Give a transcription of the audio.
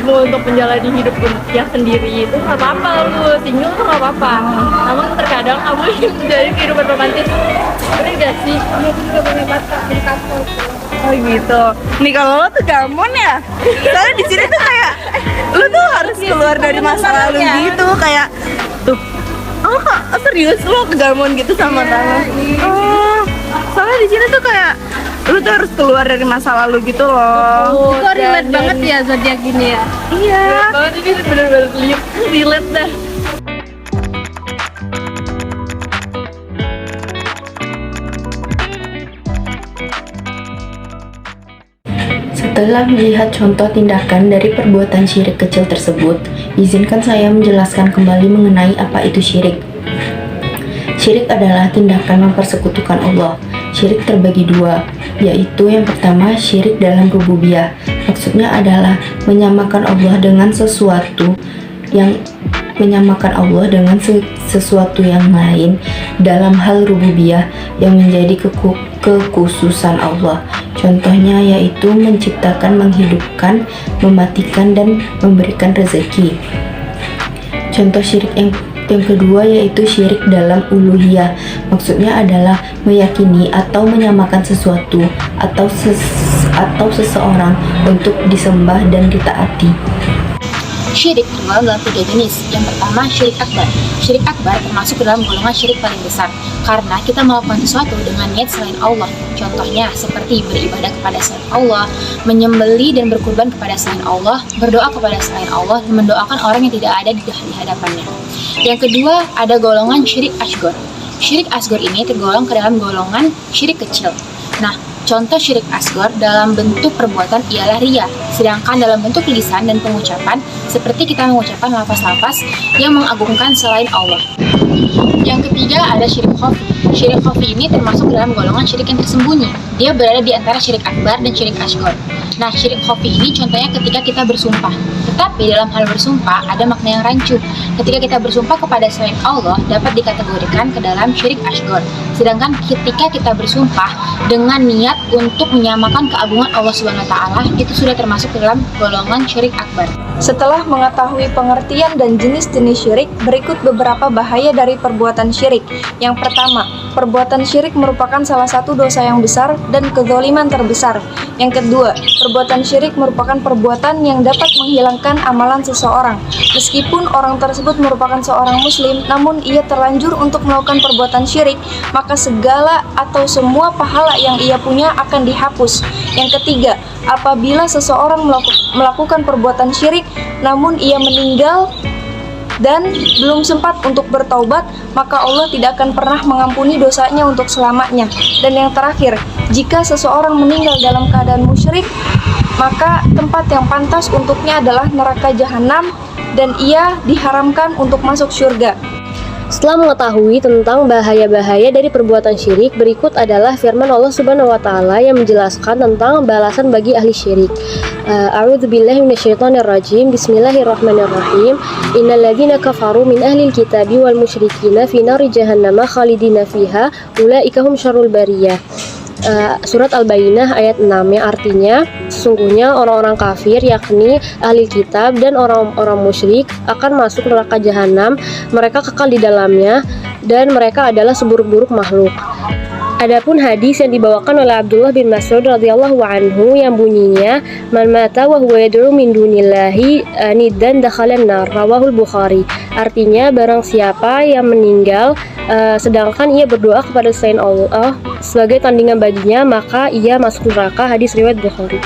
dirimu untuk menjalani hidup yang sendiri itu nggak apa-apa, lu single tuh nggak apa-apa. Namun terkadang kamu ingin menjalani kehidupan romantis, bener gak sih? Aku juga punya pacar. Oh gitu. Nih kalau lo tuh gamon ya. Soalnya di sini tuh kayak lo tuh harus keluar dari masa lalu gitu, kayak tuh. Oh kok serius lo kegamon gitu sama kamu? Oh, soalnya di sini tuh kayak lo tuh harus keluar dari masa lalu gitu loh. Kok relate banget ya zodiak gini ya? Iya. Banget ini bener-bener relate dah. Setelah melihat contoh tindakan dari perbuatan syirik kecil tersebut, izinkan saya menjelaskan kembali mengenai apa itu syirik. Syirik adalah tindakan mempersekutukan Allah. Syirik terbagi dua, yaitu yang pertama syirik dalam rububiyah. Maksudnya adalah menyamakan Allah dengan sesuatu yang lain dalam hal rububiyah yang menjadi kekhususan Allah. Contohnya yaitu menciptakan, menghidupkan, mematikan, dan memberikan rezeki. Contoh syirik yang kedua yaitu syirik dalam uluhiyah. Maksudnya adalah meyakini atau menyamakan sesuatu atau seseorang untuk disembah dan ditaati. Syirik tergolong dalam 3 jenis. Yang pertama, syirik akbar. Syirik akbar termasuk dalam golongan syirik paling besar, karena kita melakukan sesuatu dengan niat selain Allah. Contohnya seperti beribadah kepada selain Allah, menyembeli dan berkurban kepada selain Allah, berdoa kepada selain Allah, dan mendoakan orang yang tidak ada di hadapannya. Yang kedua, ada golongan syirik asghar. Syirik asghar ini tergolong ke dalam golongan syirik kecil. Nah, contoh syirik asghar dalam bentuk perbuatan ialah riya, sedangkan dalam bentuk lisan dan pengucapan seperti kita mengucapkan lafaz-lafaz yang mengagungkan selain Allah. Yang ketiga ada syirik khafi. Syirik khafi ini termasuk dalam golongan syirik yang tersembunyi. Dia berada di antara syirik akbar dan syirik asghar. Nah, syirik khafi ini contohnya ketika kita bersumpah. Tetapi dalam hal bersumpah ada makna yang rancu. Ketika kita bersumpah kepada selain Allah dapat dikategorikan ke dalam syirik asghar. Sedangkan ketika kita bersumpah dengan niat untuk menyamakan keagungan Allah Subhanahu wa taala, itu sudah termasuk dalam golongan syirik akbar. Setelah mengetahui pengertian dan jenis-jenis syirik, berikut beberapa bahaya dari perbuatan syirik. Yang pertama, perbuatan syirik merupakan salah satu dosa yang besar dan kezaliman terbesar. Yang kedua, perbuatan syirik merupakan perbuatan yang dapat menghilangkan amalan seseorang. Meskipun orang tersebut merupakan seorang muslim, namun ia terlanjur untuk melakukan perbuatan syirik, maka segala atau semua pahala yang ia punya akan dihapus. Yang ketiga, apabila seseorang melakukan perbuatan syirik, namun ia meninggal dan belum sempat untuk bertaubat, maka Allah tidak akan pernah mengampuni dosanya untuk selamanya. Dan yang terakhir, jika seseorang meninggal dalam keadaan musyrik, maka tempat yang pantas untuknya adalah neraka jahanam dan ia diharamkan untuk masuk surga. Setelah mengetahui tentang bahaya-bahaya dari perbuatan syirik, berikut adalah firman Allah Subhanahu wa taala yang menjelaskan tentang balasan bagi ahli syirik. A'udzubillahi minasyaitonirrajim. Bismillahirrahmanirrahim. Innalladzina kafaru min ahlil kitabi wal musyrikina fi nari jahannam khalidina fiha ulaika hum syarrul bariyah. Surat Al-Bayyinah ayat 6 yang artinya sesungguhnya orang-orang kafir yakni ahli kitab dan orang-orang musyrik akan masuk neraka jahanam, mereka kekal di dalamnya dan mereka adalah seburuk-buruk makhluk. Adapun hadis yang dibawakan oleh Abdullah bin Mas'ud radhiyallahu anhu yang bunyinya man mata wa huwa yad'u min dunillahi niddan dakhalan nar, rawahul Bukhari. Artinya barang siapa yang meninggal sedangkan ia berdoa kepada selain Allah sebagai tandingan baginya, maka ia masuk neraka. Hadis riwayat Bukhari.